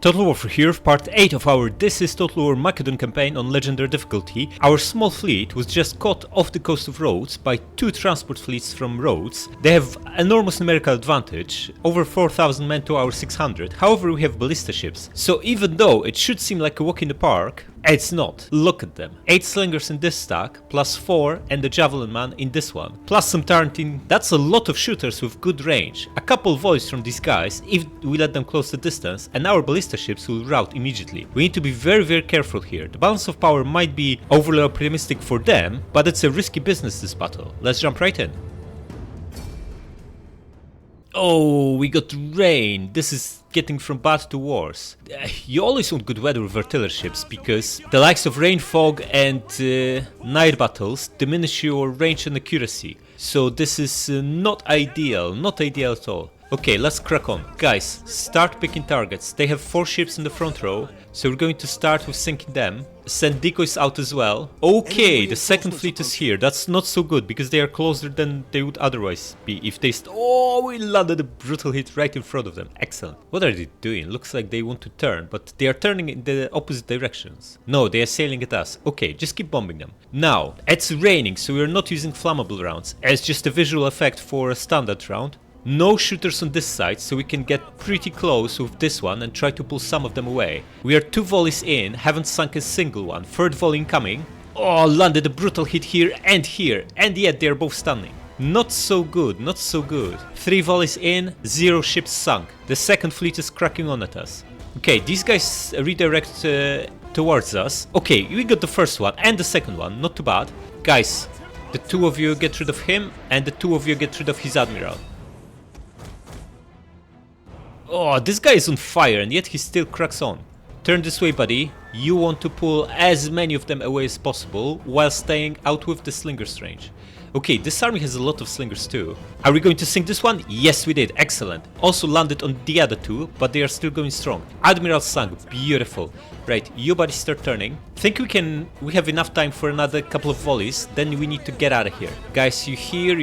Total War for here, part 8 of our This is Total War Macedon campaign on Legendary difficulty. Our small fleet was just caught off the coast of Rhodes by 2 transport fleets from Rhodes. They have enormous numerical advantage, over 4,000 men to our 600, however we have ballista ships. So even though it should seem like a walk in the park, it's not. Look at them. 8 slingers in this stack, plus 4 and the javelin man in this one. Plus some Tarantine. That's a lot of shooters with good range. A couple volleys from these guys if we let them close the distance, and our ballista ships will rout immediately. We need to be very careful here. The balance of power might be overly optimistic for them, but it's a risky business this battle. Let's jump right in. Oh, we got rain. This is getting from bad to worse. You always want good weather with artillery ships because the likes of rain, fog and night battles diminish your range and accuracy. So this is not ideal at all. Okay, let's crack on. Guys, start picking targets. They have 4 ships in the front row, so we're going to start with sinking them. Send decoys out as well. Okay, the second fleet is here. That's not so good because they are closer than they would otherwise be if they oh, we landed a brutal hit right in front of them. Excellent. What are they doing? Looks like they want to turn, but they are turning in the opposite directions. No, they are sailing at us. Okay, just keep bombing them. Now, it's raining, so we're not using flammable rounds. It's just a visual effect for a standard round. No shooters on this side, so we can get pretty close with this one and try to pull some of them away. We are 2 volleys in, haven't sunk a single one. 3rd volley incoming. Oh, landed a brutal hit here, and yet they are both stunning. Not so good, not so good. 3 volleys in, 0 ships sunk. The second fleet is cracking on at us. Okay, these guys redirect towards us. Okay, we got the first one and the second one, not too bad. Guys, the 2 of you get rid of him, and the 2 of you get rid of his admiral. Oh, this guy is on fire and yet he still cracks on. Turn this way, buddy. You want to pull as many of them away as possible while staying out with the slingers range. Okay, this army has a lot of slingers too. Are we going to sink this one? Yes, we did. Excellent. Also landed on the other 2, but they are still going strong. Admiral sunk. Beautiful. Right, you buddy start turning. Think we have enough time for another couple of volleys, then we need to get out of here. Guys, you here,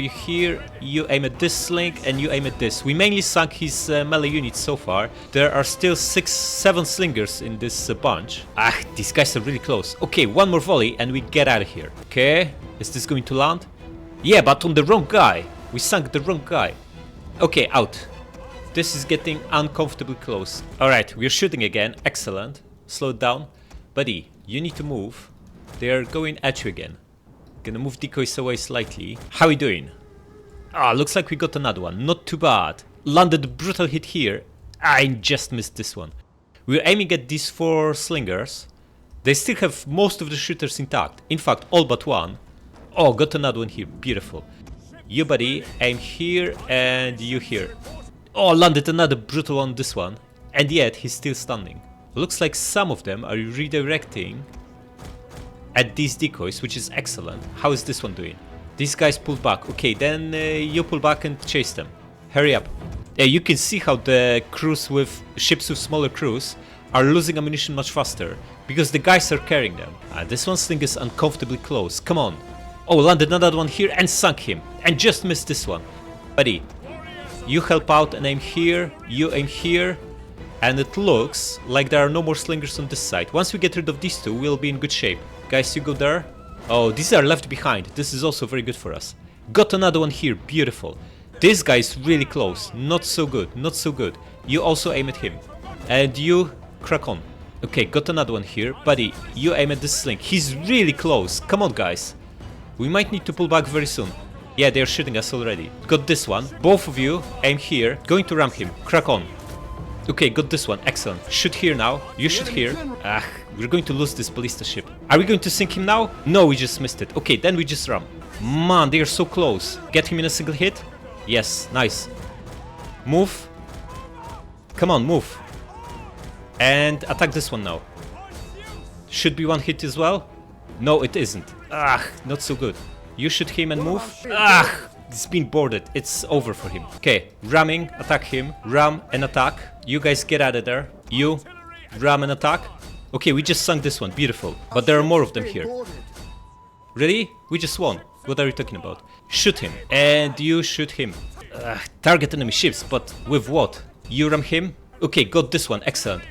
you aim at this sling and you aim at this. We mainly sunk his melee units so far. There are still 6-7 slingers in this bunch. Ah, these guys are really close. Okay, one more volley and we get out of here. Okay, is this going to land? Yeah, but on the wrong guy. We sunk the wrong guy. Okay, out. This is getting uncomfortably close. Alright, we're shooting again. Excellent. Slow it down. Buddy, you need to move. They are going at you again. Gonna move decoys away slightly. How are we doing? Ah, looks like we got another one. Not too bad. Landed a brutal hit here. I just missed this one. We're aiming at these 4 slingers. They still have most of the shooters intact. In fact, all but one. Oh, got another one here. Beautiful. You, buddy, aim here and you here. Oh, landed another brutal on this one. And yet, he's still standing. Looks like some of them are redirecting at these decoys, which is excellent. How is this one doing? These guys pulled back. Okay, then you pull back and chase them. Hurry up. You can see how the crews with ships with smaller crews are losing ammunition much faster because the guys are carrying them. This one's thing is uncomfortably close. Come on. Oh, landed another one here and sunk him. And just missed this one. Buddy, you help out and aim here. You aim here. And it looks like there are no more slingers on this side. Once we get rid of these 2, we'll be in good shape. Guys, you go there. Oh, these are left behind. This is also very good for us. Got another one here. Beautiful. This guy is really close. Not so good. Not so good. You also aim at him. And you crack on. Okay, got another one here. Buddy, you aim at this sling. He's really close. Come on, guys. We might need to pull back very soon. Yeah, they're shooting us already. Got this one. Both of you aim here. Going to ramp him. Crack on. Okay, got this one. Excellent. Shoot here now. You shoot here. Ah, we're going to lose this ballista ship. Are we going to sink him now? No, we just missed it. Okay, then we just ram. Man, they are so close. Get him in a single hit. Yes, nice. Move. Come on, move. And attack this one now. Should be one hit as well. No, it isn't. Ah, not so good. You shoot him and move. Ah, he's been boarded. It's over for him. Okay, ramming, attack him. Ram and attack. You guys get out of there. You, ram and attack. Okay, we just sunk this one. Beautiful. But there are more of them here. Really? We just won. What are you talking about? Shoot him. And you shoot him. Target enemy ships, but with what? You ram him? Okay, got this one. Excellent.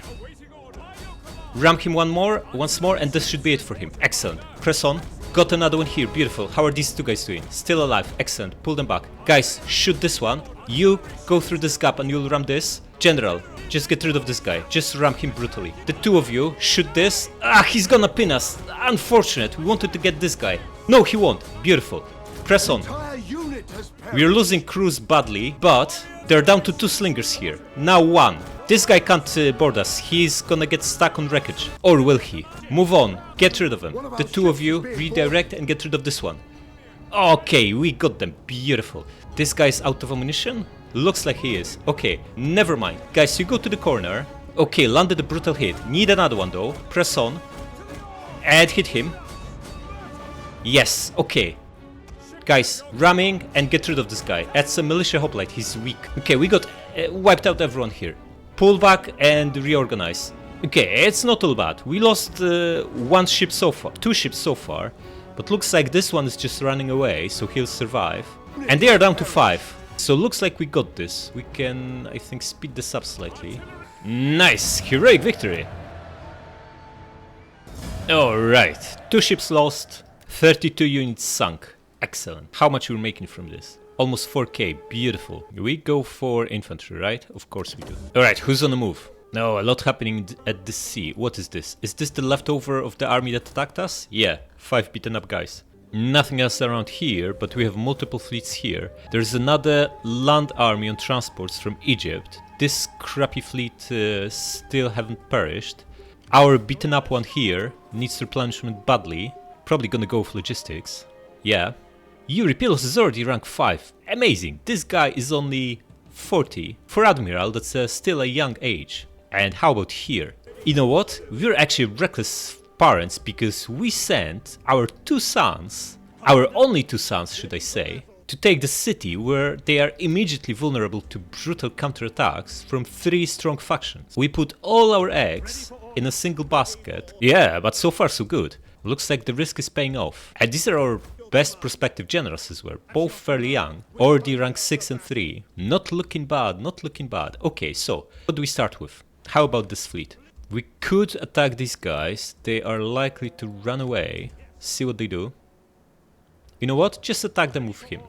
Ram him once more, and this should be it for him. Excellent. Press on. Got another one here. Beautiful. How are these two guys doing? Still alive. Excellent. Pull them back. Guys, shoot this one. You go through this gap and you'll ram this. General, just get rid of this guy. Just ram him brutally. The two of you shoot this. Ah, he's gonna pin us. Unfortunate. We wanted to get this guy. No, he won't. Beautiful. Press on. We are losing crews badly, but they're down to 2 slingers here. Now 1. This guy can't board us. He's gonna get stuck on wreckage. Or will he? Move on. Get rid of him. The two of you redirect and get rid of this one. Okay, we got them. Beautiful. This guy's out of ammunition? Looks like he is. Okay, never mind. Guys, you go to the corner. Okay, landed a brutal hit. Need another one though. Press on. And hit him. Yes, okay. Guys, ramming and get rid of this guy. That's a militia hoplite. He's weak. Okay, we got wiped out everyone here. Pull back and reorganize. Okay, it's not all bad. We lost 1 ship so far, 2 ships so far, but looks like this one is just running away, so he'll survive. And they are down to 5. So looks like we got this. We can, I think, speed this up slightly. Nice, heroic victory. Alright, 2 ships lost, 32 units sunk. Excellent. How much we're making from this? Almost 4k, beautiful. We go for infantry, right? Of course we do. Alright, who's on the move? No, a lot happening at the sea. What is this? Is this the leftover of the army that attacked us? Yeah, 5 beaten up guys. Nothing else around here, but we have multiple fleets here. There's another land army on transports from Egypt. This crappy fleet still haven't perished. Our beaten up one here needs replenishment badly. Probably gonna go with logistics. Yeah. Eurypylus is already rank 5. Amazing. This guy is only 40. For Admiral, that's still a young age. And how about here? You know what? We're actually reckless parents because we sent our 2 sons, our only 2 sons should I say, to take the city where they are immediately vulnerable to brutal counterattacks from 3 strong factions. We put all our eggs in a single basket. Yeah, but so far so good. Looks like the risk is paying off. And these are our best prospective generals as well, both fairly young, already rank 6 and 3. Not looking bad, not looking bad. Okay, so what do we start with? How about this fleet? We could attack these guys. They are likely to run away. See what they do. You know what? Just attack them with him.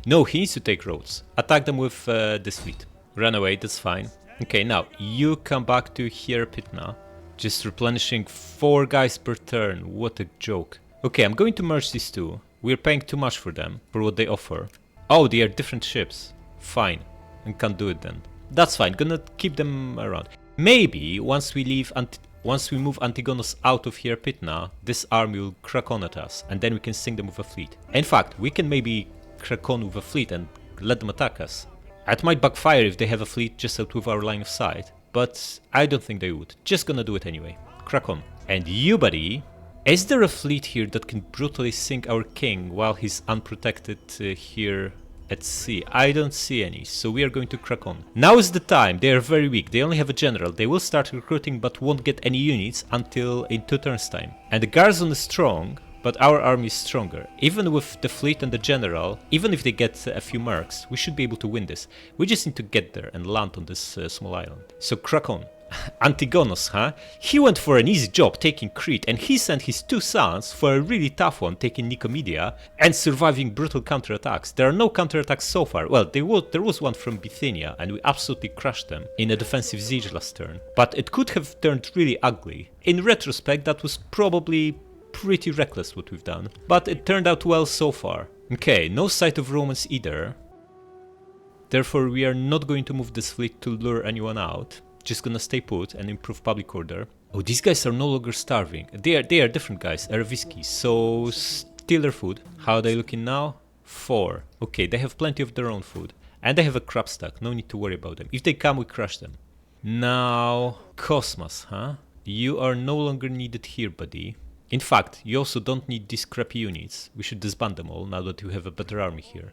No, he needs to take roads. Attack them with this fleet. Run away, that's fine. Okay, now you come back to Carpathium. Just replenishing 4 guys per turn. What a joke. Okay, I'm going to merge these 2. We're paying too much for them, for what they offer. Oh, they are different ships. Fine. And can't do it then. That's fine, gonna keep them around. Maybe once we move Antigonos out of Carpathium, this army will crack on at us, and then we can sink them with a fleet. In fact, we can maybe crack on with a fleet and let them attack us. It might backfire if they have a fleet just out with our line of sight, but I don't think they would. Just gonna do it anyway. Crack on. And you, buddy, is there a fleet here that can brutally sink our king while he's unprotected here at sea? I don't see any, so we are going to crack on. Now is the time. They are very weak. They only have a general. They will start recruiting but won't get any units until in 2 turns time. And the garrison is strong, but our army is stronger. Even with the fleet and the general, even if they get a few mercs, we should be able to win this. We just need to get there and land on this small island. So crack on. Antigonos, huh? He went for an easy job taking Crete, and he sent his 2 sons for a really tough one taking Nicomedia and surviving brutal counterattacks. There are no counterattacks so far. Well, there was one from Bithynia, and we absolutely crushed them in a defensive siege last turn. But it could have turned really ugly. In retrospect, that was probably pretty reckless what we've done, but it turned out well so far. Okay, no sight of Romans either. Therefore, we are not going to move this fleet to lure anyone out. Just gonna stay put and improve public order. Oh, these guys are no longer starving. They are different guys, Aravisky, so steal their food. How are they looking now? 4. Okay, they have plenty of their own food. And they have a crop stack, no need to worry about them. If they come, we crush them. Now, Cosmas, huh? You are no longer needed here, buddy. In fact, you also don't need these crappy units. We should disband them all now that you have a better army here.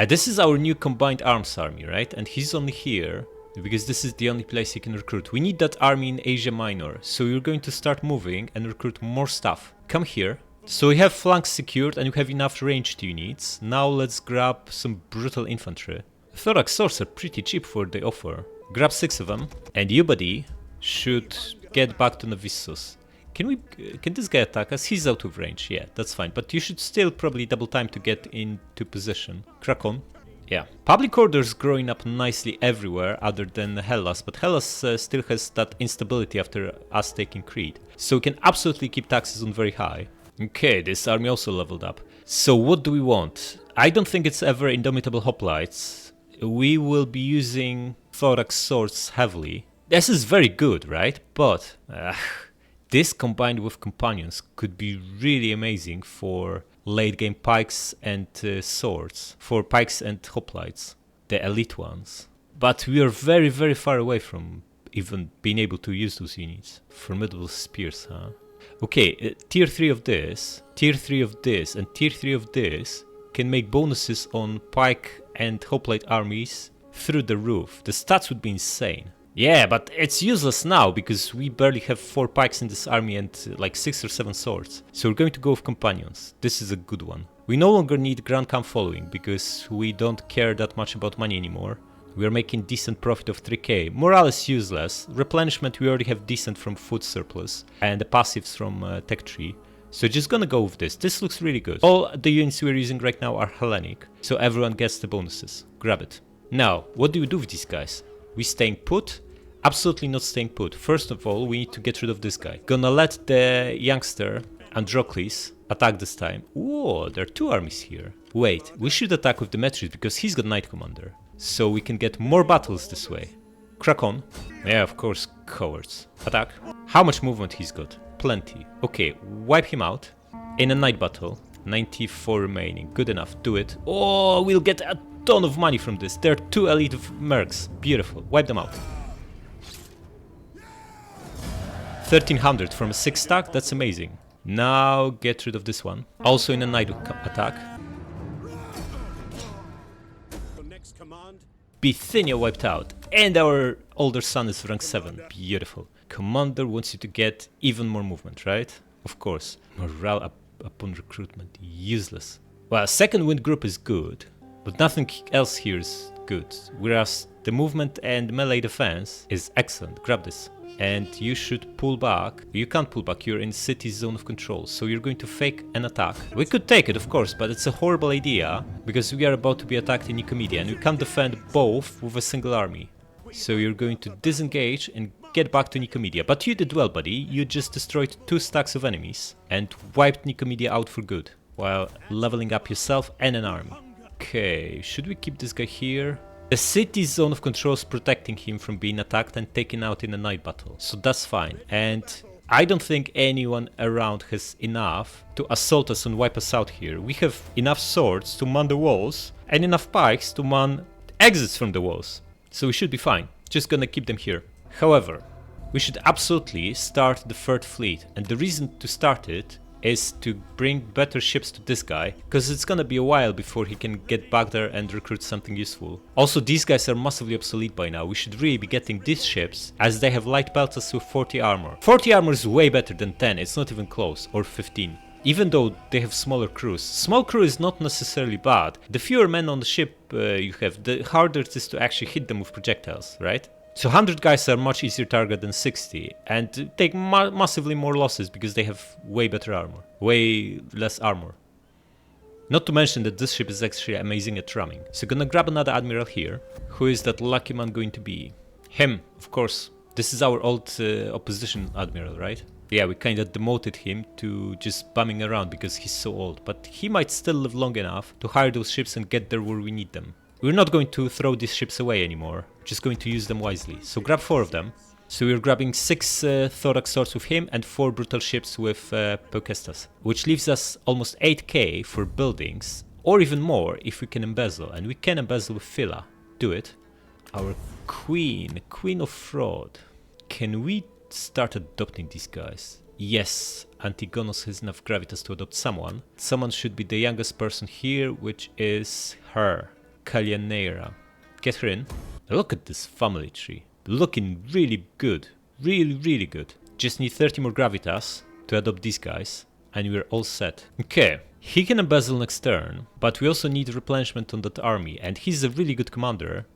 This is our new combined arms army, right? And he's only here because this is the only place he can recruit. We need that army in Asia Minor, so we're going to start moving and recruit more stuff. Come here. So we have flanks secured and we have enough ranged units. Now let's grab some brutal infantry. Thorax swords are pretty cheap for what they offer. Grab 6 of them. And you, buddy, should get back to Novissus. Can this guy attack us? He's out of range, yeah, that's fine. But you should still probably double time to get into position. Crack on. Yeah, public order's growing up nicely everywhere other than Hellas, but Hellas still has that instability after us taking Crete. So we can absolutely keep taxes on very high. Okay, this army also leveled up. So what do we want? I don't think it's ever Indomitable Hoplites. We will be using Thorax Swords heavily. This is very good, right? But this combined with Companions could be really amazing for late game pikes and swords. For pikes and hoplites, the elite ones. But we are very, very far away from even being able to use those units. Formidable spears, huh? Okay, tier 3 of this, tier 3 of this, and tier 3 of this can make bonuses on pike and hoplite armies through the roof. The stats would be insane. Yeah, but it's useless now because we barely have 4 pikes in this army and like 6 or 7 swords. So we're going to go with Companions. This is a good one. We no longer need Grand Camp following because we don't care that much about money anymore. We are making decent profit of 3k. Morale is useless. Replenishment we already have decent from food surplus and the passives from tech tree. So just gonna go with this. This looks really good. All the units we're using right now are Hellenic, so everyone gets the bonuses. Grab it. Now, what do we do with these guys? We staying put? Absolutely not staying put. First of all, we need to get rid of this guy. Gonna let the youngster, Androcles, attack this time. Whoa, there are 2 armies here. Wait, we should attack with Demetrius because he's got Knight Commander. So we can get more battles this way. Crack on. Yeah, of course, cowards. Attack. How much movement he's got? Plenty. Okay, wipe him out. In a night battle. 94 remaining. Good enough. Do it. Oh, we'll get a ton of money from this. There are 2 elite mercs. Beautiful. Wipe them out. 1300 from a 6 stack. That's amazing. Now get rid of this one. Also in a night attack. Bithynia wiped out. And our older son is rank 7. Beautiful. Commander wants you to get even more movement, right? Of course. Morale up upon recruitment. Useless. Well, second wind group is good, but nothing else here is good. Whereas the movement and melee defense is excellent. Grab this. And you should pull back. You can't pull back, you're in city's zone of control, so you're going to fake an attack. We could take it, of course, but it's a horrible idea, because we are about to be attacked in Nicomedia, and we can't defend both with a single army. So you're going to disengage and get back to Nicomedia. But you did well, buddy. You just destroyed 2 stacks of enemies and wiped Nicomedia out for good, while leveling up yourself and an army. Okay, should we keep this guy here? The city's zone of control is protecting him from being attacked and taken out in a night battle, so that's fine. And I don't think anyone around has enough to assault us and wipe us out here. We have enough swords to man the walls and enough pikes to man exits from the walls, so we should be fine. Just gonna keep them here. However, we should absolutely start the 3rd fleet, and the reason to start it is to bring better ships to this guy, because it's gonna be a while before he can get back there and recruit something useful. Also, these guys are massively obsolete by now. We should really be getting these ships, as they have light peltas with 40 armor. 40 armor is way better than 10, it's not even close, or 15. Even though they have smaller crews. Small crew is not necessarily bad. The fewer men on the ship you have, the harder it is to actually hit them with projectiles, right? So 100 guys are much easier target than 60, and take massively more losses because they have way better armor, way less armor. Not to mention that this ship is actually amazing at ramming. So gonna grab another admiral here. Who is that lucky man going to be? Him, of course. This is our old opposition admiral, right? Yeah, we kinda demoted him to just bumming around because he's so old, but he might still live long enough to hire those ships and get there where we need them. We're not going to throw these ships away anymore, we're just going to use them wisely. So grab 4 of them. So we're grabbing 6 Thorax swords with him and 4 brutal ships with Pokestas, which leaves us almost 8k for buildings, or even more if we can embezzle, and we can embezzle with Phila. Do it. Our queen of fraud. Can we start adopting these guys? Yes, Antigonos has enough gravitas to adopt someone. Someone should be the youngest person here, which is her. Kalyaneira. Get her in. Look at this family tree. Looking really good. Really good. Just need 30 more gravitas to adopt these guys, and we're all set. Okay, he can embezzle next turn, but we also need replenishment on that army, and he's a really good commander.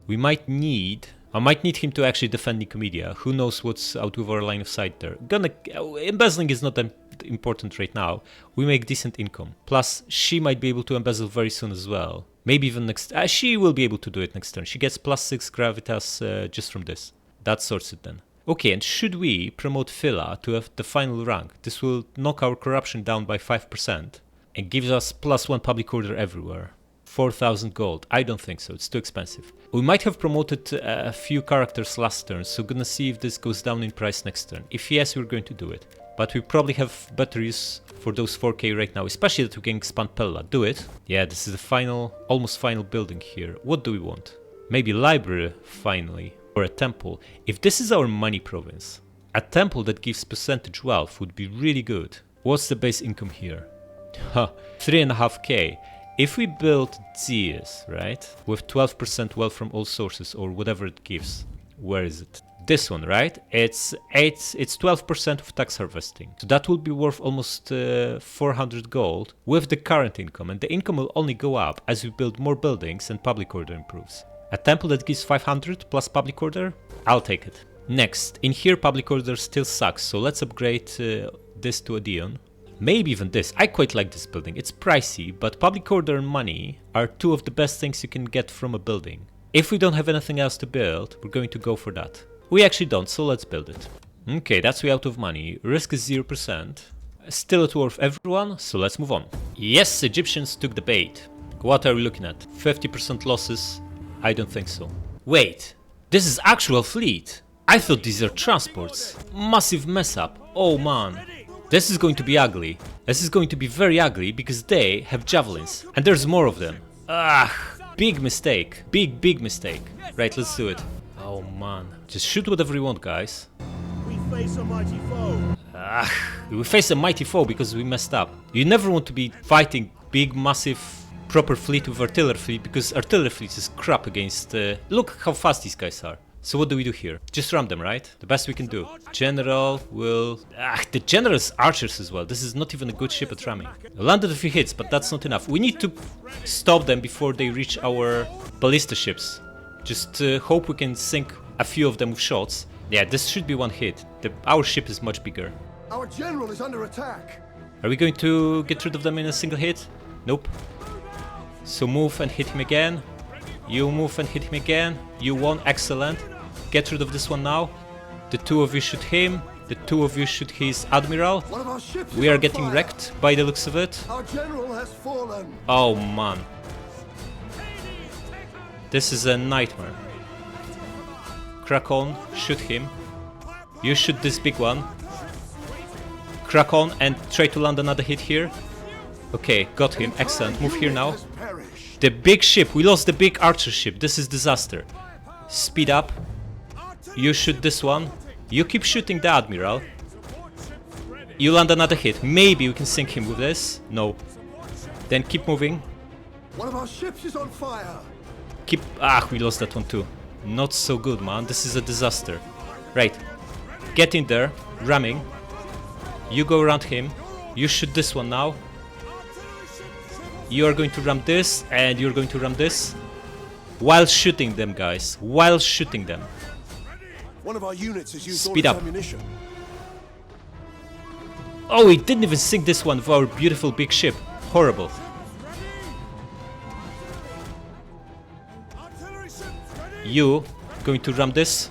We might need I might need him to actually defend Nicomedia. Who knows what's out with our line of sight there. Embezzling is not that important right now. We make decent income. Plus, she might be able to embezzle very soon as well. Maybe even next... she will be able to do it next turn. She gets +6 gravitas just from this. That sorts it then. Okay, and should we promote Phila to have the final rank? This will knock our corruption down by 5% and gives us +1 public order everywhere. 4,000 gold. I don't think so, it's too expensive. We might have promoted a few characters last turn, so gonna see if this goes down in price next turn. If yes, we're going to do it. But we probably have better use for those 4k right now, especially that we can expand Pella. Do it. Yeah, this is the final, almost final building here. What do we want? Maybe library, finally. Or a temple. If this is our money province, a temple that gives percentage wealth would be really good. What's the base income here? 3.5k. If we build Zeus, right, with 12% wealth from all sources or whatever it gives, where is it? This one, right? It's 12% of tax harvesting. So that will be worth almost 400 gold with the current income, and the income will only go up as we build more buildings and public order improves. A temple that gives 500 plus public order? I'll take it. Next, in here public order still sucks, so let's upgrade this to a Dion. Maybe even this. I quite like this building. It's pricey, but public order and money are two of the best things you can get from a building. If we don't have anything else to build, we're going to go for that. We actually don't, so let's build it. Okay, that's way out of money. Risk is 0%. Still at war with everyone, so let's move on. Yes, Egyptians took the bait. What are we looking at? 50% losses? I don't think so. Wait, this is actual fleet. I thought these are transports. Massive mess up. Oh man. This is going to be ugly. This is going to be very ugly because they have javelins. And there's more of them. Big mistake. Big mistake. Right, let's do it. Oh man. Just shoot whatever you want, guys. We face a mighty foe. We face a mighty foe because we messed up. You never want to be fighting big, massive, proper fleet with artillery fleet because artillery fleet is crap against... Look how fast these guys are. So what do we do here? Just ram them, right? The best we can do. General will... the general's archers as well. This is not even a good ship at ramming. I landed a few hits, but that's not enough. We need to stop them before they reach our ballista ships. Just hope we can sink a few of them with shots. Yeah, this should be one hit. Our ship is much bigger. Our general is under attack. Are we going to get rid of them in a single hit? Nope. So move and hit him again. You move and hit him again. You won, excellent. Get rid of this one now. The two of you shoot him. The two of you shoot his admiral. One of our ships We are getting wrecked by the looks of it. Our general has fallen. Oh man. This is a nightmare. Crack on, shoot him. You shoot this big one. Crack on and try to land another hit here. Okay, got him, excellent. Move here now. The big ship, we lost the big archer ship. This is disaster. Speed up. You shoot this one. You keep shooting the admiral. You land another hit. Maybe we can sink him with this. No. Then keep moving. One of our ships is on fire. Keep... we lost that one too. Not so good, man. This is a disaster. Right. Get in there. Ramming. You go around him. You shoot this one now. You are going to ram this, and you're going to ram this. While shooting them, guys. While shooting them. One of our units has used Speed all up. its ammunition. Oh, we didn't even sink this one with our beautiful big ship. Horrible. You going to ram this?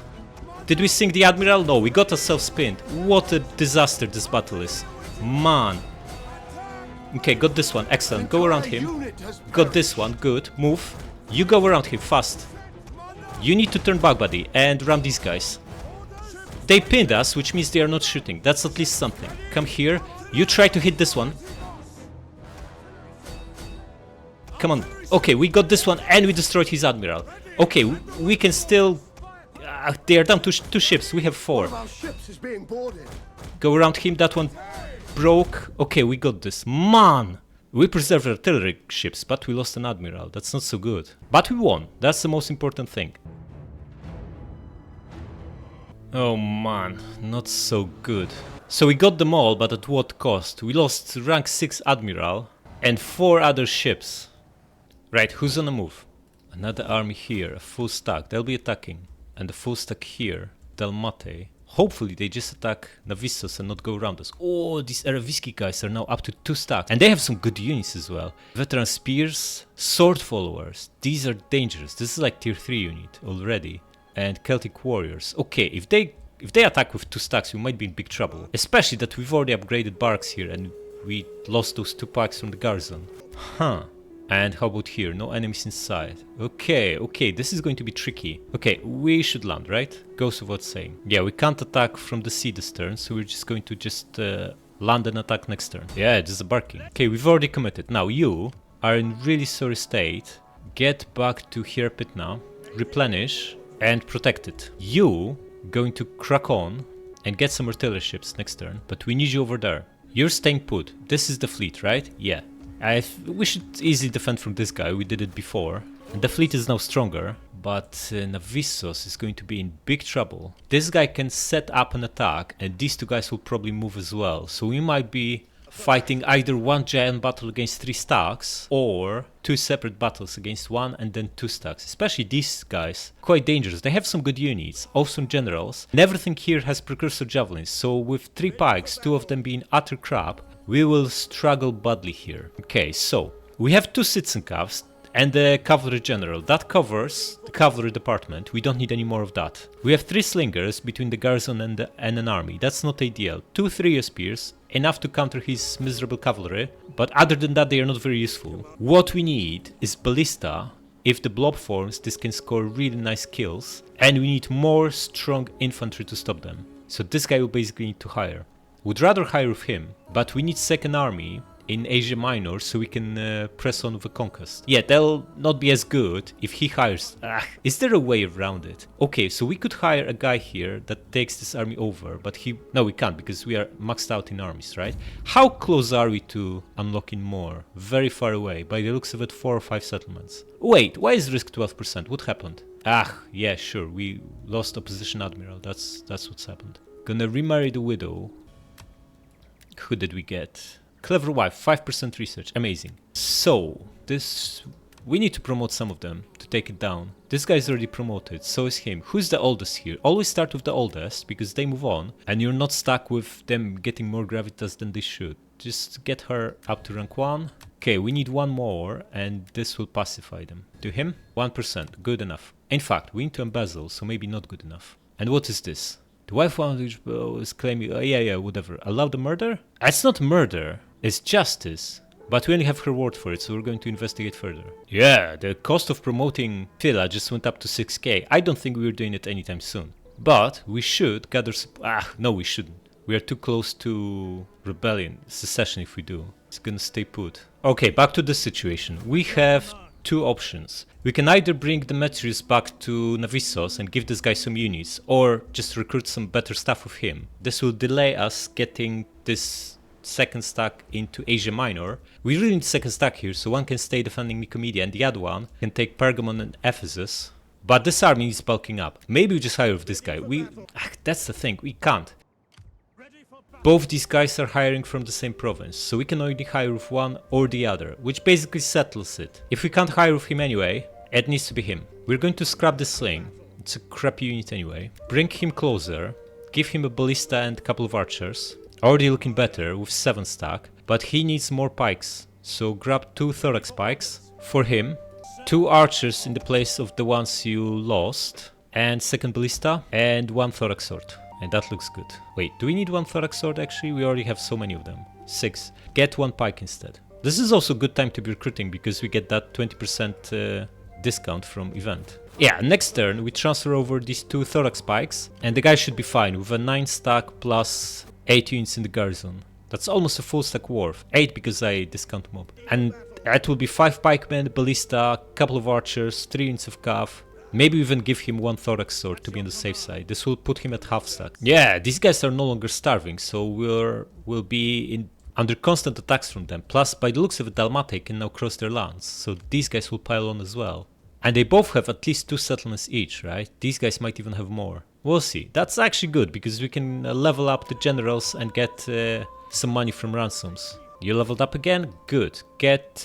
Did we sink the admiral? No, we got ourselves pinned. What a disaster this battle is. Man. Okay, got this one. Excellent. Go around him. Got this one. Good. Move. You go around him fast. You need to turn back, buddy, and ram these guys. They pinned us, which means they are not shooting. That's at least something. Come here. You try to hit this one. Come on. Okay, we got this one and we destroyed his admiral. Okay, we can still... they are down to two ships. We have 4. One of our ships is being boarded. Go around him. That one broke. Okay, we got this. Man! We preserved artillery ships, but we lost an admiral. That's not so good. But we won. That's the most important thing. Oh man, not so good. So we got them all, but at what cost? We lost rank 6 admiral and 4 other ships. Right, who's on the move? Another army here, a full stack. They'll be attacking. and a full stack here. Dalmate. Hopefully they just attack Navissos and not go around us. Oh, these Eraviski guys are now up to 2 stacks. And they have some good units as well. Veteran Spears, Sword Followers. These are dangerous. This is like tier 3 unit already. And Celtic Warriors. Okay, if they attack with 2 stacks, we might be in big trouble. Especially that we've already upgraded barracks here and we lost those 2 pikes from the garrison. Huh. And how about here? No enemies inside. Okay, this is going to be tricky. Okay, we should land, right? Goes without saying. Yeah, we can't attack from the sea this turn, so we're just going to land and attack next turn. Yeah, just a barking. Okay, we've already committed. Now you are in really sorry state. Get back to Hirpitna, replenish, and protect it. You going to crack on and get some artillery ships next turn, but we need you over there. You're staying put. This is the fleet, right? Yeah. We should easily defend from this guy, we did it before. And the fleet is now stronger, but Navissos is going to be in big trouble. This guy can set up an attack, and these 2 guys will probably move as well. So we might be fighting either one giant battle against 3 stacks, or 2 separate battles against 1 and then 2 stacks. Especially these guys, quite dangerous. They have some good units, awesome generals, and everything here has precursor javelins. So with 3 pikes, 2 of them being utter crap, we will struggle badly here. Okay, so we have 2 citizen calves and the cavalry general. That covers the cavalry department. We don't need any more of that. We have 3 slingers between the garrison and an army. That's not ideal. 2 3 spears, enough to counter his miserable cavalry, but other than that they are not very useful. What we need is ballista. If the blob forms, this can score really nice kills, and we need more strong infantry to stop them. So this guy will basically need to hire. Would rather hire with him, but we need second army in Asia Minor so we can press on with a conquest. Yeah, they'll not be as good if he hires... is there a way around it? Okay, so we could hire a guy here that takes this army over, but he... No, we can't because we are maxed out in armies, right? How close are we to unlocking more? Very far away. By the looks of it, 4 or 5 settlements. Wait, why is risk 12%? What happened? Yeah, sure, we lost opposition admiral. That's what's happened. Gonna remarry the widow. Who did we get? Clever wife, 5% research, amazing. So, we need to promote some of them to take it down. This guy is already promoted, so is him. Who's the oldest here? Always start with the oldest, because they move on, and you're not stuck with them getting more gravitas than they should. Just get her up to rank 1. Okay, we need 1 more, and this will pacify them. To him, 1%, good enough. In fact, we need to embezzle, so maybe not good enough. And what is this? The wife is claiming, yeah, whatever. Allow the murder? It's not murder, it's justice. But we only have her word for it, so we're going to investigate further. Yeah, the cost of promoting Phila just went up to 6k. I don't think we're doing it anytime soon. But we should gather no, we shouldn't. We are too close to rebellion, secession if we do. It's gonna stay put. Okay, back to the situation. We have 2 options. We can either bring Demetrius back to Navissos and give this guy some units, or just recruit some better stuff with him. This will delay us getting this second stack into Asia Minor. We really need second stack here, so one can stay defending Nicomedia and the other one can take Pergamon and Ephesus. But this army is bulking up. Maybe we just hire with this guy. That's the thing, we can't. Both these guys are hiring from the same province, so we can only hire with one or the other, which basically settles it. If we can't hire with him anyway, it needs to be him. We're going to scrap the sling. It's a crappy unit anyway. Bring him closer, give him a ballista and a couple of archers. Already looking better with 7 stack, but he needs more pikes. So grab 2 thorax pikes for him, 2 archers in the place of the ones you lost, and second ballista, and 1 thorax sword. And that looks good. Wait, do we need 1 thorax sword actually? We already have so many of them. 6. Get 1 pike instead. This is also a good time to be recruiting because we get that 20% discount from event. Yeah, next turn we transfer over these 2 thorax pikes and the guy should be fine with a 9 stack plus 8 units in the garrison. That's almost a full stack wharf. 8 because I discount mob. And it will be 5 pikemen, ballista, couple of archers, 3 units of cav. Maybe even give him 1 thorax sword to be on the safe side. This will put him at half stack. Yeah, these guys are no longer starving, so we'll be under constant attacks from them. Plus, by the looks of it, Dalmate can now cross their lands, so these guys will pile on as well. And they both have at least 2 settlements each, right? These guys might even have more. We'll see. That's actually good, because we can level up the generals and get some money from ransoms. You leveled up again? Good. Get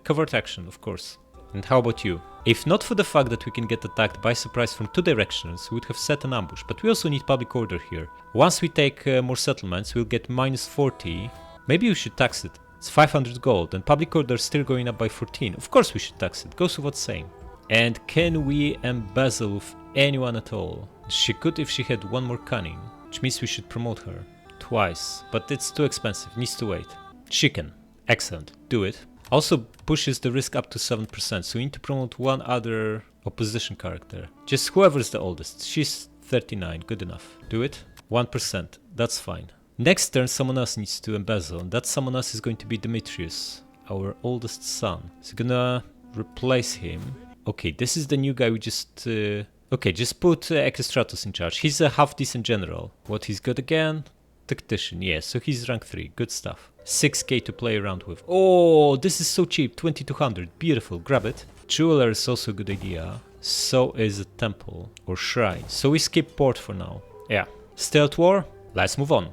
covert action, of course. And how about you? If not for the fact that we can get attacked by surprise from 2 directions, we would have set an ambush. But we also need public order here. Once we take more settlements, we'll get minus 40. Maybe we should tax it. It's 500 gold, and public order is still going up by 14. Of course we should tax it, goes without saying. And can we embezzle with anyone at all? She could if she had 1 more cunning, which means we should promote her. Twice, but it's too expensive, needs to wait. She can. Excellent, do it. Also pushes the risk up to 7%, so we need to promote 1 other opposition character. Just whoever is the oldest. She's 39, good enough. Do it. 1%, that's fine. Next turn someone else needs to embezzle, and that someone else is going to be Demetrius, our oldest son. So gonna replace him. Okay, this is the new guy we just... Okay, just put Equistratus in charge. He's a half-decent general. What he's got again? Tactician, yeah, so he's rank 3, good stuff. 6k to play around with. Oh, this is so cheap, 2200, beautiful, grab it. Jeweler is also a good idea. So is a temple or shrine. So we skip port for now. Yeah, stealth war, let's move on.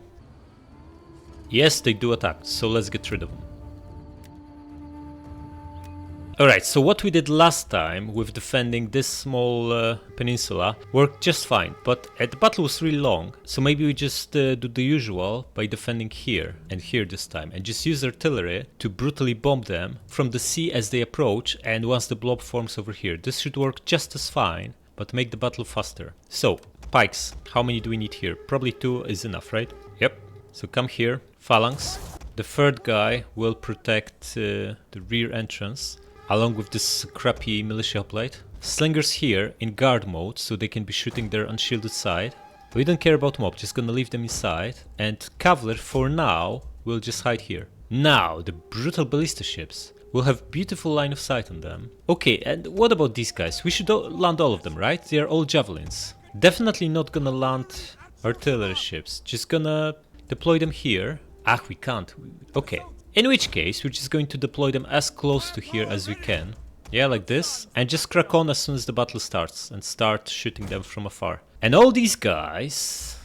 Yes, they do attack, so let's get rid of them. Alright, so what we did last time with defending this small peninsula worked just fine, but the battle was really long, so maybe we just do the usual by defending here and here this time, and just use artillery to brutally bomb them from the sea as they approach, and once the blob forms over here. This should work just as fine, but make the battle faster. So, pikes, how many do we need here? Probably 2 is enough, right? Yep, so come here, phalanx. The third guy will protect the rear entrance, along with this crappy militia hoplite. Slingers here in guard mode, so they can be shooting their unshielded side. We don't care about mob, just gonna leave them inside. And cavalry for now will just hide here. Now, the brutal ballista ships. We'll have beautiful line of sight on them. Okay, and what about these guys? We should land all of them, right? They are all javelins. Definitely not gonna land artillery ships, just gonna deploy them here. Ah, we can't. Okay. In which case, we're just going to deploy them as close to here as we can. Yeah, like this. And just crack on as soon as the battle starts and start shooting them from afar. And all these guys,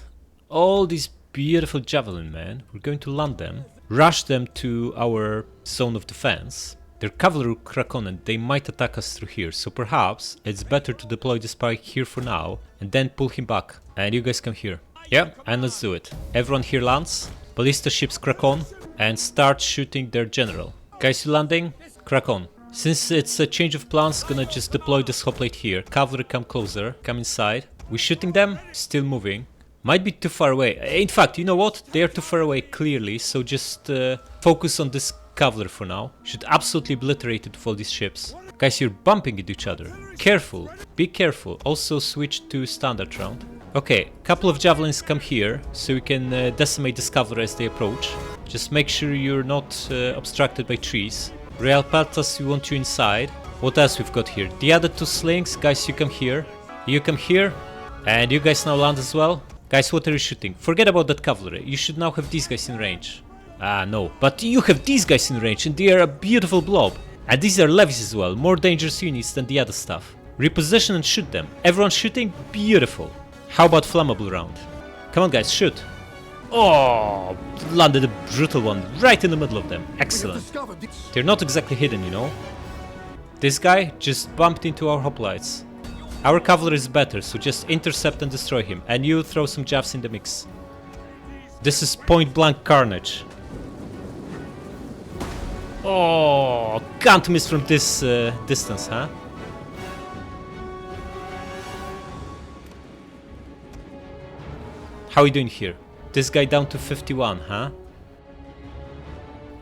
all these beautiful javelin men, we're going to land them, rush them to our zone of defense. Their cavalry will crack on and they might attack us through here. So perhaps it's better to deploy this pike here for now and then pull him back. And you guys come here. Yeah, and let's do it. Everyone here lands. Ballista ships crack on and start shooting their general. Guys, you landing? Crack on. Since it's a change of plans, gonna just deploy this hoplite here. Cavalry come closer, come inside. We shooting them? Still moving. Might be too far away. In fact, you know what? They are too far away clearly, so just focus on this cavalry for now. Should absolutely obliterate it with all these ships. Guys, you're bumping into each other. Careful, be careful. Also switch to standard round. Okay, couple of javelins come here, so we can decimate this cavalry as they approach. Just make sure you're not obstructed by trees. Real Peltas, we want you inside. What else we've got here? The other 2 slings, guys, you come here. You come here. And you guys now land as well. Guys, what are you shooting? Forget about that cavalry. You should now have these guys in range. Ah, no. But you have these guys in range, and they are a beautiful blob. And these are levies as well, more dangerous units than the other stuff. Reposition and shoot them. Everyone shooting? Beautiful. How about flammable round? Come on guys, shoot. Oh, landed a brutal one right in the middle of them. Excellent. They're not exactly hidden, you know. This guy just bumped into our hoplites. Our cavalry is better, so just intercept and destroy him. And you throw some javs in the mix. This is point blank carnage. Oh, can't miss from this distance, huh? How are we doing here? This guy down to 51, huh?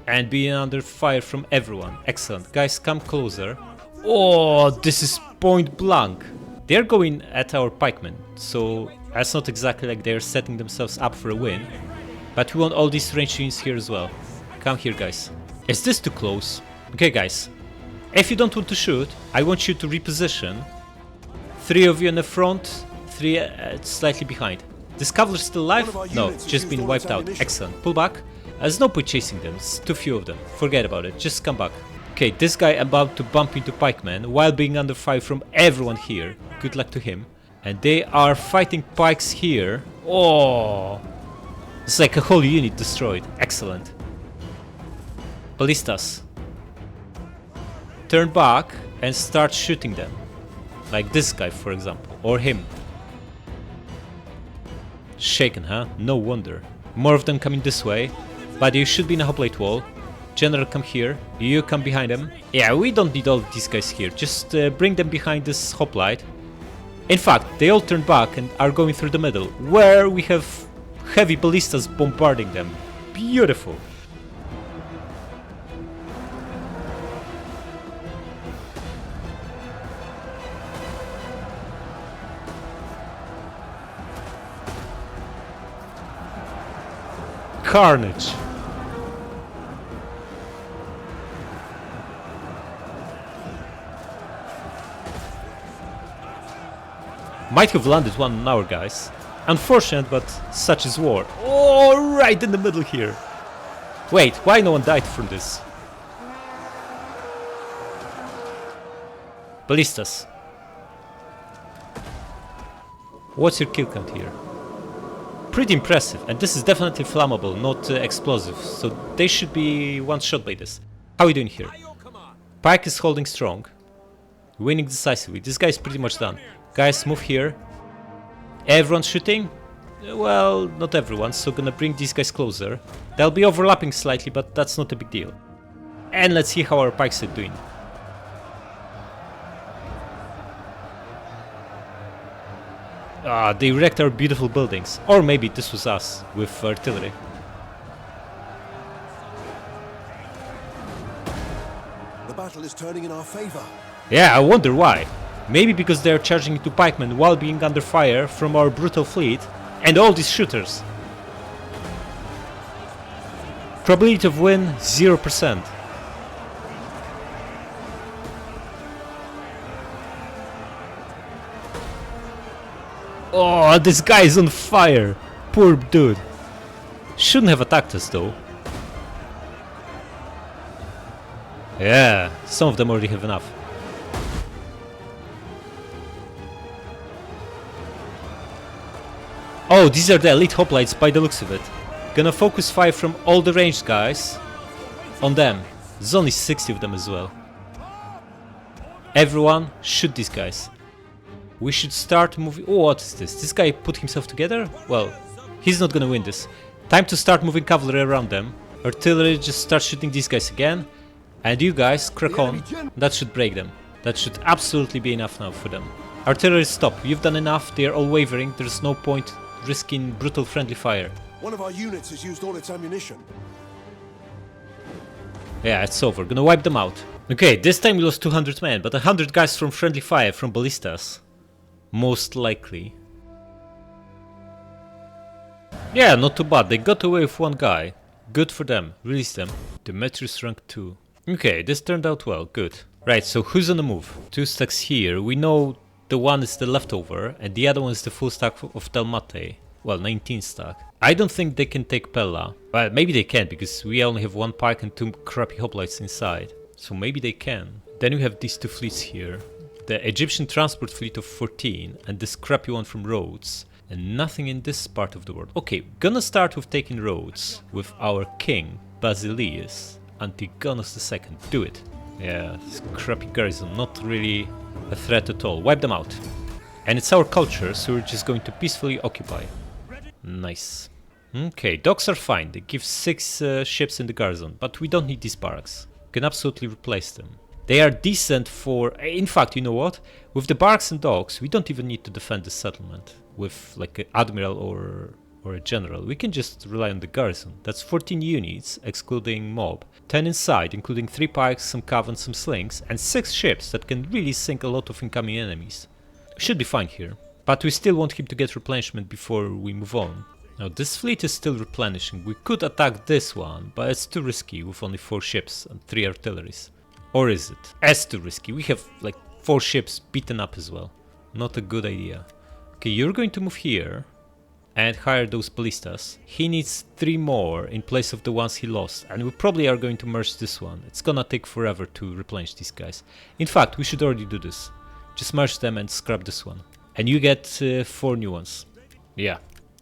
And being under fire from everyone. Excellent. Guys, come closer. Oh, this is point blank. They're going at our pikemen, so that's not exactly like they're setting themselves up for a win. But we want all these ranged units here as well. Come here, guys. Is this too close? Okay, guys. If you don't want to shoot, I want you to reposition. 3 of you in the front, 3 slightly behind. This cavalry still alive? No, just been wiped out. Excellent. Pull back. There's no point chasing them. It's too few of them. Forget about it. Just come back. Okay, this guy about to bump into pikemen while being under fire from everyone here. Good luck to him. And they are fighting pikes here. Oh, it's like a whole unit destroyed. Excellent. Ballistas. Turn back and start shooting them. Like this guy, for example, or him. Shaken, huh? No wonder. More of them coming this way. But you should be in a hoplite wall. General, come here. You come behind them. Yeah, we don't need all of these guys here. Just bring them behind this hoplite. In fact, they all turned back and are going through the middle, where we have heavy ballistas bombarding them. Beautiful. Carnage. Might have landed one on our guys. Unfortunate, but such is war. Oh, right in the middle here. Wait, why no one died from this? Ballistas. What's your kill count here? Pretty impressive, and this is definitely flammable, not explosive, so they should be one shot by this. How are we doing here? Pike is holding strong. Winning decisively. This guy is pretty much done. Guys, move here. Everyone's shooting? Well, not everyone, so gonna bring these guys closer. They'll be overlapping slightly, but that's not a big deal. And let's see how our pikes are doing. Ah, they wrecked our beautiful buildings. Or maybe this was us, with artillery. The battle is turning in our favor. Yeah, I wonder why. Maybe because they're charging into pikemen while being under fire from our brutal fleet and all these shooters. Probability of win 0%. Oh, this guy is on fire. Poor dude. Shouldn't have attacked us though. Yeah, some of them already have enough. Oh, these are the elite hoplites by the looks of it. Gonna focus fire from all the ranged guys on them. There's only 60 of them as well. Everyone, shoot these guys. We should start moving. Oh, what is this? This guy put himself together? Well, he's not gonna win this. Time to start moving cavalry around them. Artillery, just start shooting these guys again. And you guys, crack on. That should break them. That should absolutely be enough now for them. Artillery, stop. You've done enough. They are all wavering. There's no point risking brutal friendly fire. One of our units has used all its ammunition. Yeah, it's over. Gonna wipe them out. Okay, this time we lost 200 men, but 100 guys from friendly fire, from ballistas. Most likely. Yeah, not too bad. They got away with one guy. Good for them. Release them. Demetrius rank 2. Okay, this turned out well. Good. Right, so who's on the move? 2 stacks here. We know the one is the leftover, and the other one is the full stack of Dalmate. Well, 19 stack. I don't think they can take Pella. Well, maybe they can, because we only have 1 pike and 2 crappy hoplites inside. So maybe they can. Then we have these 2 fleets here. The Egyptian transport fleet of 14, and this crappy one from Rhodes. And nothing in this part of the world. Okay, gonna start with taking Rhodes with our king, Basileus, Antigonos II. Do it. Yeah, this crappy garrison, not really a threat at all. Wipe them out. And it's our culture, so we're just going to peacefully occupy. Nice. Okay, docks are fine. They give 6 ships in the garrison, but we don't need these barracks. Can absolutely replace them. They are decent for... In fact, you know what? With the barracks and docks, we don't even need to defend the settlement with like an admiral or a general. We can just rely on the garrison. That's 14 units, excluding mob. 10 inside, including 3 pikes, some cav and some slings, and 6 ships that can really sink a lot of incoming enemies. Should be fine here. But we still want him to get replenishment before we move on. Now this fleet is still replenishing. We could attack this one, but it's too risky with only 4 ships and 3 artilleries. Or is it? It's too risky. We have like 4 ships beaten up as well. Not a good idea. Okay, you're going to move here and hire those ballistas. He needs 3 more in place of the ones he lost, and we probably are going to merge this one. It's gonna take forever to replenish these guys. In fact, we should already do this. Just merge them and scrap this one. And you get 4 new ones. Yeah.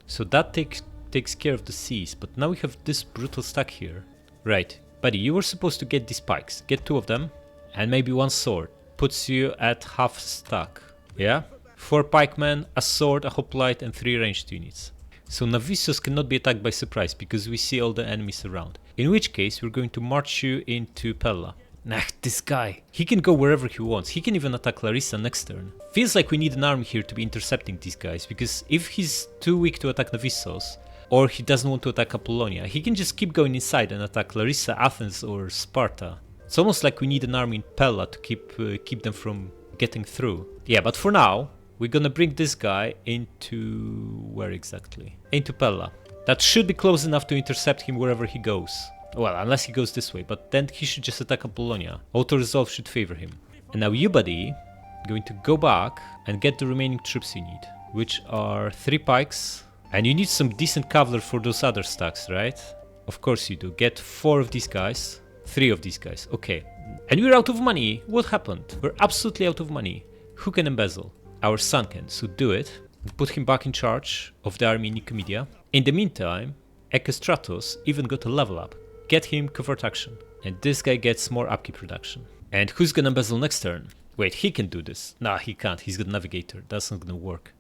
So that takes care of the seas, but now we have this brutal stack here. Right. Buddy, you were supposed to get these pikes. Get 2 of them, and maybe 1 sword. puts you at half stack. Yeah? 4 pikemen, a sword, a hoplite, and 3 ranged units. So Navisos cannot be attacked by surprise because we see all the enemies around. In which case, we're going to march you into Pella. Nah, this guy. He can go wherever he wants. He can even attack Larissa next turn. Feels like we need an army here to be intercepting these guys, because if he's too weak to attack Navisos, or he doesn't want to attack Apollonia, he can just keep going inside and attack Larissa, Athens, or Sparta. It's almost like we need an army in Pella to keep them from getting through. Yeah, but for now, we're gonna bring this guy into... where exactly? Into Pella. That should be close enough to intercept him wherever he goes. Well, unless he goes this way, but then he should just attack Apollonia. Auto-resolve should favor him. And now you, buddy, going to go back and get the remaining troops you need, which are 3 pikes. And you need some decent cavalry for those other stacks, right? Of course you do. Get 4 of these guys. 3 of these guys. Okay. And we're out of money. What happened? We're absolutely out of money. Who can embezzle? Our son can, so do it. Put him back in charge of the army in Nicomedia. In the meantime, Echestratos even got a level up. Get him covert action. And this guy gets more upkeep reduction. And who's gonna embezzle next turn? Wait, he can do this. Nah, he can't. He's got navigator. That's not gonna work.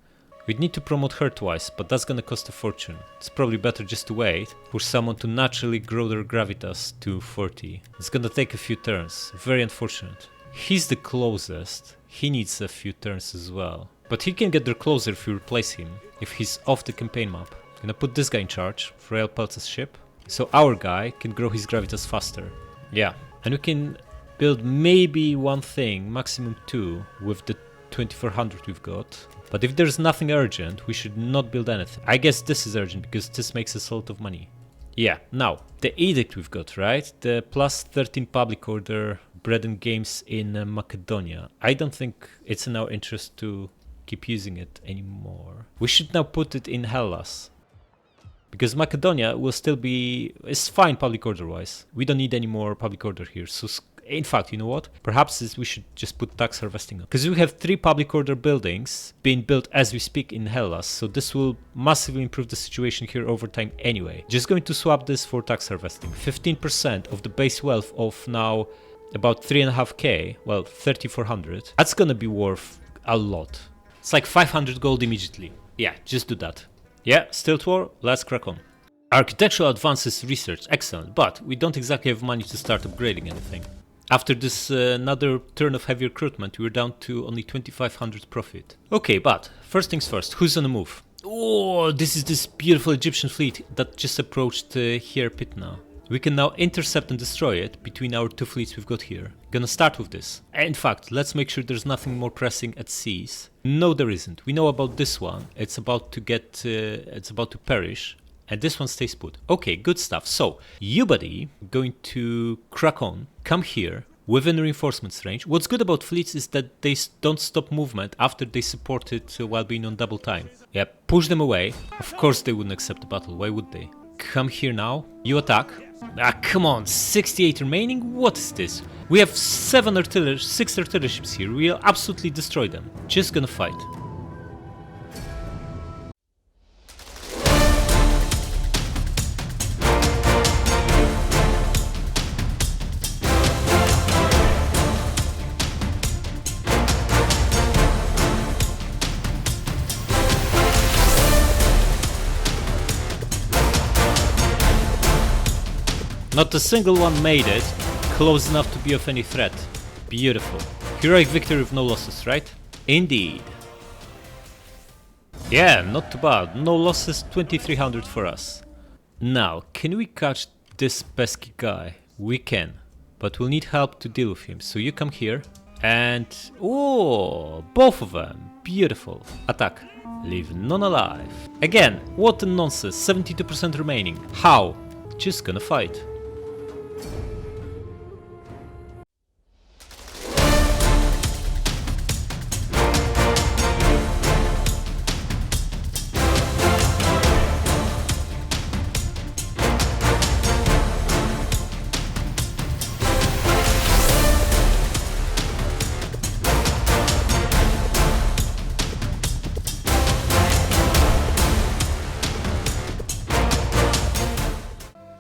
We'd need to promote her twice, but that's gonna cost a fortune. It's probably better just to wait for someone to naturally grow their gravitas to 40. It's gonna take a few turns. Very unfortunate. He's the closest. He needs a few turns as well. But he can get there closer if we replace him, if he's off the campaign map. Gonna put this guy in charge, Frail Peltz's ship, so our guy can grow his gravitas faster. Yeah, and we can build maybe 1 thing, maximum 2, with the 2400 we've got. But if there's nothing urgent, we should not build anything. I guess this is urgent because this makes us a lot of money. Yeah, now, the edict we've got, right? The plus 13 public order, bread and games in Macedonia. I don't think it's in our interest to keep using it anymore. We should now put it in Hellas. Because Macedonia will still be... it's fine public order wise. We don't need any more public order here. So in fact, you know what? Perhaps we should just put tax harvesting on. Because we have 3 public order buildings being built as we speak in Hellas. So this will massively improve the situation here over time anyway. Just going to swap this for tax harvesting. 15% of the base wealth of now about 3.5k. Well, 3,400. That's gonna be worth a lot. It's like 500 gold immediately. Yeah, just do that. Yeah, Stilt War, let's crack on. Architectural advances research, excellent, but we don't exactly have money to start upgrading anything. After this another turn of heavy recruitment, we're down to only 2,500 profit. Okay, but first things first, who's on the move? Oh, this is this beautiful Egyptian fleet that just approached here Pitna. We can now intercept and destroy it between our 2 fleets we've got here. Gonna start with this. In fact, let's make sure there's nothing more pressing at seas. No, there isn't. We know about this one. It's about to perish. And this one stays put. Okay, good stuff. So, you buddy, going to crack on, come here, within reinforcements range. What's good about fleets is that they don't stop movement after they support it while being on double time. Yeah, push them away. Of course they wouldn't accept the battle, why would they? Come here now, you attack. Ah, come on, 68 remaining? What is this? We have 6 artillery ships here, we'll absolutely destroy them. Just gonna fight. Not a single one made it close enough to be of any threat. Beautiful. Heroic victory with no losses, right? Indeed. Yeah, not too bad. No losses, 2300 for us. Now, can we catch this pesky guy? We can, but we'll need help to deal with him. So you come here and... oh, both of them. Beautiful. Attack. Leave none alive. Again, what a nonsense. 72% remaining. How? Just gonna fight.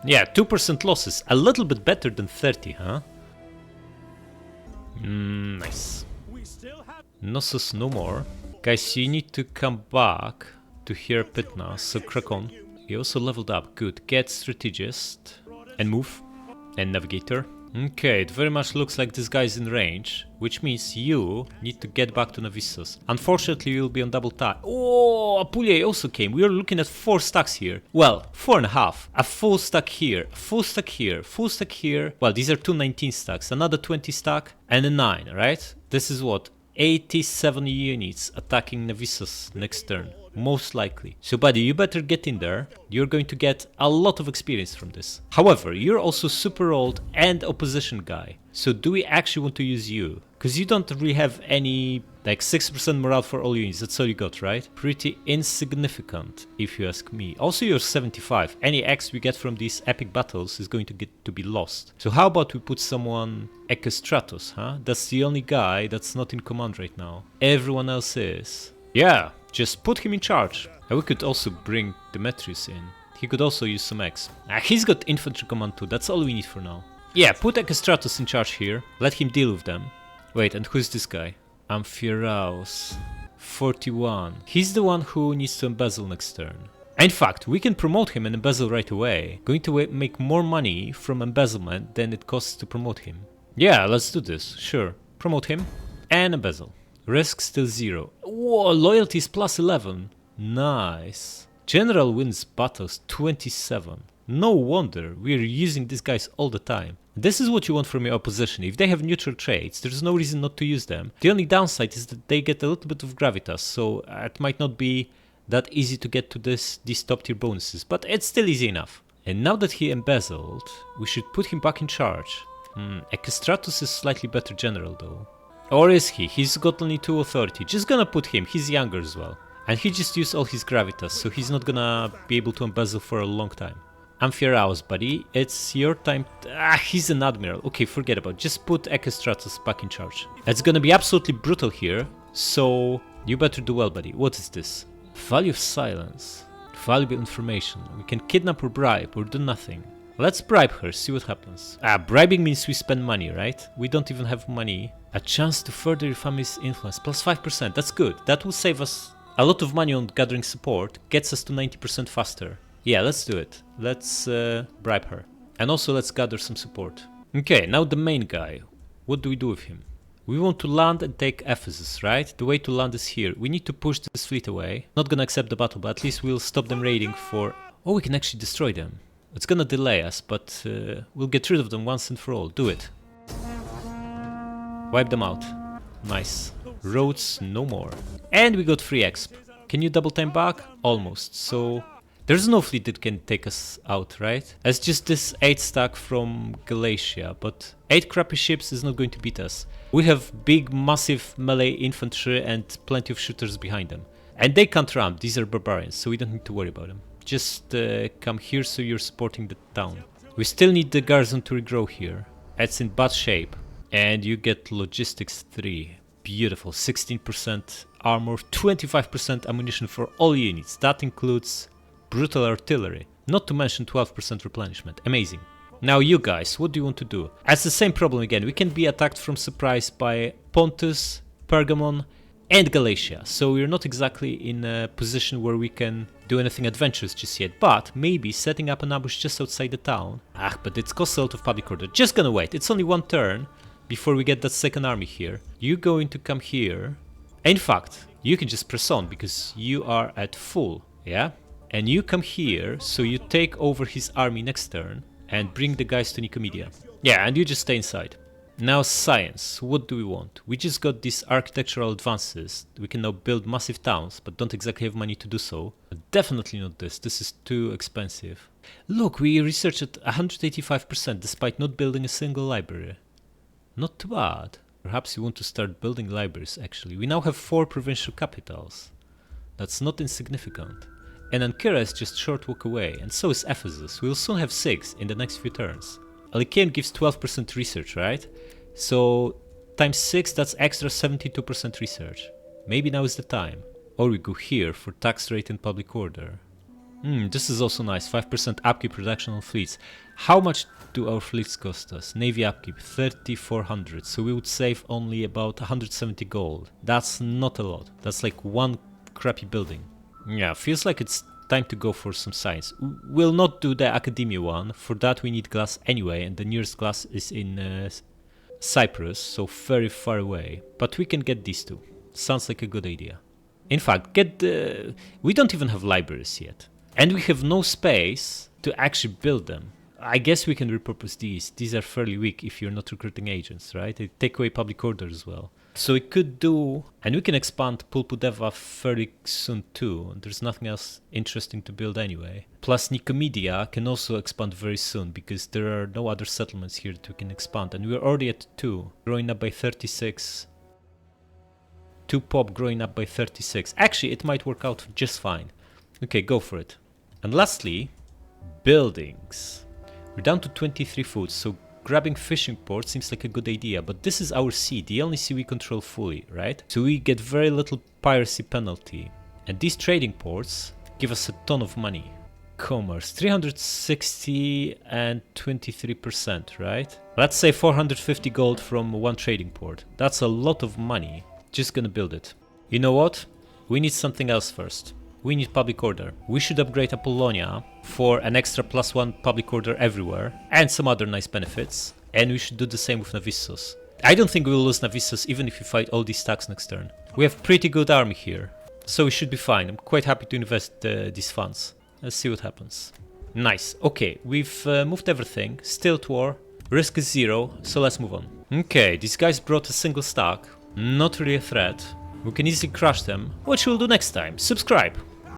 Yeah, 2% losses, a little bit better than 30, huh? Nice. Knossos no more. Guys, you need to come back to here Pitna, so crack on. You also leveled up, good. Get strategist and move and navigator. Okay, it very much looks like this guy is in range, which means you need to get back to Navissos. Unfortunately, you'll be on double time. Oh, Apollonia also came. We are looking at 4 stacks here. Well, 4.5. A full stack here, a full stack here, full stack here. Well, these are two 19 stacks, another 20 stack, and a 9, right? This is what? 87 units attacking Navissos next turn. Most likely. So buddy, you better get in there. You're going to get a lot of experience from this. However, you're also super old and opposition guy. So do we actually want to use you? Because you don't really have any, like 6% morale for all units. That's all you got, right? Pretty insignificant, if you ask me. Also, you're 75. Any X we get from these epic battles is going to get to be lost. So how about we put someone Echestratos, huh? That's the only guy that's not in command right now. Everyone else is. Yeah. Just put him in charge. And we could also bring Demetrius in. He could also use some X. He's got infantry command too, that's all we need for now. Yeah, put Echestratos in charge here. Let him deal with them. Wait, and who's this guy? Amphiaraus. 41. He's the one who needs to embezzle next turn. In fact, we can promote him and embezzle right away. Going to make more money from embezzlement than it costs to promote him. Yeah, let's do this. Sure. Promote him and embezzle. Risk still 0. Whoa, loyalty is plus 11. Nice. General wins battles 27. No wonder we're using these guys all the time. This is what you want from your opposition. If they have neutral traits, there's no reason not to use them. The only downside is that they get a little bit of gravitas, so it might not be that easy to get to these top tier bonuses, but it's still easy enough. And now that he embezzled, we should put him back in charge. Echestratos is slightly better general though. Or is he? He's got only 2 authority. Just gonna put him, he's younger as well. And he just used all his gravitas, so he's not gonna be able to embezzle for a long time. Amphiaraus, buddy, it's your time. He's an admiral. Okay, forget about it. Just put Echestratos back in charge. It's gonna be absolutely brutal here, so you better do well, buddy. What is this? Value of silence. Valuable information. We can kidnap or bribe or do nothing. Let's bribe her, see what happens. Bribing means we spend money, right? We don't even have money. A chance to further your family's influence, plus 5%, that's good. That will save us a lot of money on gathering support, gets us to 90% faster. Yeah, let's do it. Let's bribe her. And also let's gather some support. Okay, now the main guy. What do we do with him? We want to land and take Ephesus, right? The way to land is here. We need to push this fleet away. Not gonna accept the battle, but at least we'll stop them raiding for... Oh, we can actually destroy them. It's gonna delay us, but we'll get rid of them once and for all. Do it. Wipe them out. Nice. Roads no more. And we got free exp. Can you double time back? Almost. So there's no fleet that can take us out, right? It's just this 8 stack from Galatia, but 8 crappy ships is not going to beat us. We have big, massive melee infantry and plenty of shooters behind them. And they can't ramp. These are barbarians, so we don't need to worry about them. Just come here so you're supporting the town. We still need the garrison to regrow here. It's in bad shape. And you get logistics 3. Beautiful. 16% armor, 25% ammunition for all units. That includes brutal artillery. Not to mention 12% replenishment. Amazing. Now you guys, what do you want to do? It's the same problem again. We can be attacked from surprise by Pontus, Pergamon, and Galatia, so we're not exactly in a position where we can do anything adventurous just yet, but maybe setting up an ambush just outside the town. But it costs a lot of public order. Just gonna wait, it's only one turn before we get that second army here. You're going to come here. In fact, you can just press on because you are at full, yeah? And you come here, so you take over his army next turn and bring the guys to Nicomedia. Yeah, and you just stay inside. Now science, what do we want? We just got these architectural advances. We can now build massive towns, but don't exactly have money to do so. But definitely not this, this is too expensive. Look, we researched at 185% despite not building a single library. Not too bad. Perhaps you want to start building libraries actually. We now have 4 provincial capitals. That's not insignificant. And Ankara is just short walk away, and so is Ephesus. We'll soon have 6 in the next few turns. Lycaon gives 12% research, right? So times 6, that's extra 72% research. Maybe now is the time. Or we go here for tax rate and public order. This is also nice. 5% upkeep production on fleets. How much do our fleets cost us? Navy upkeep 3,400. So we would save only about 170 gold. That's not a lot. That's like one crappy building. Yeah, feels like it's time to go for some science. We'll not do the academia one. For that we need glass anyway, and the nearest glass is in Cyprus, so very far away. But we can get these two. Sounds like a good idea. In fact, we don't even have libraries yet. And we have no space to actually build them. I guess we can repurpose these. These are fairly weak if you're not recruiting agents, right? They take away public order as well. So we could do... And we can expand Pulpudeva fairly soon too. There's nothing else interesting to build anyway. Plus Nicomedia can also expand very soon because there are no other settlements here that we can expand. And we're already at 2, growing up by 36. 2 pop growing up by 36. Actually, it might work out just fine. Okay, go for it. And lastly, buildings. We're down to 23 food, so grabbing fishing port seems like a good idea, but this is our sea, the only sea we control fully, right? So we get very little piracy penalty. And these trading ports give us a ton of money. Commerce, 360 and 23%, right? Let's say 450 gold from one trading port. That's a lot of money. Just gonna build it. You know what? We need something else first. We need public order. We should upgrade Apollonia for an extra +1 public order everywhere and some other nice benefits. And we should do the same with Navissos. I don't think we'll lose Navissos even if we fight all these stacks next turn. We have pretty good army here, so we should be fine. I'm quite happy to invest these funds. Let's see what happens. Nice. Okay, we've moved everything. Stilt war. Risk is 0, so let's move on. Okay, these guys brought a single stack. Not really a threat. We can easily crush them, which we'll do next time. Subscribe!